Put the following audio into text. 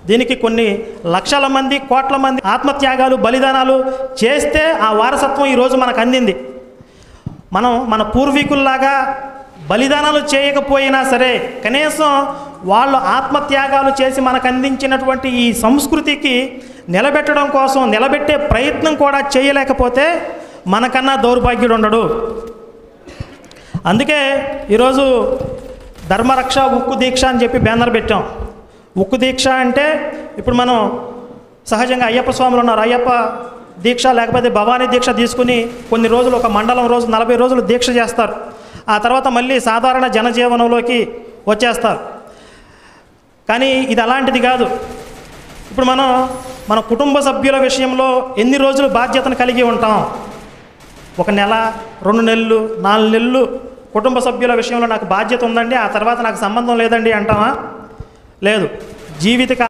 దీనికి కొన్ని లక్షల మంది, కోట్ల మంది ఆత్మత్యాగాలు, బలిదానాలు చేస్తే ఆ వారసత్వం ఈరోజు మనకు అందింది. మనం మన పూర్వీకుల్లాగా బలిదానాలు చేయకపోయినా సరే కనీసం వాళ్ళు ఆత్మత్యాగాలు చేసి మనకు అందించినటువంటి ఈ సంస్కృతికి నిలబెట్టడం కోసం నిలబెట్టే ప్రయత్నం కూడా చేయలేకపోతే మనకన్నా దౌర్భాగ్యుడు ఉండడు. అందుకే ఈరోజు ధర్మరక్ష ఉక్కు దీక్ష అని చెప్పి బ్యానర్ పెట్టాం. ఉక్కు దీక్ష అంటే ఇప్పుడు మనం సహజంగా అయ్యప్ప స్వాములు ఉన్నారు, అయ్యప్ప దీక్ష లేకపోతే భవానీ దీక్ష తీసుకుని కొన్ని రోజులు, ఒక మండలం రోజు 40 రోజులు దీక్ష చేస్తారు. ఆ తర్వాత మళ్ళీ సాధారణ జనజీవనంలోకి వచ్చేస్తారు. కానీ ఇది అలాంటిది కాదు. ఇప్పుడు మన కుటుంబ సభ్యుల విషయంలో ఎన్ని రోజులు బాధ్యతను కలిగి ఉంటాం? 1 నెల, 2 నెలలు, 4 నెలలు కుటుంబ సభ్యుల విషయంలో నాకు బాధ్యత ఉందండి, ఆ తర్వాత నాకు సంబంధం లేదండి అంటామా? లేదు. జీవిత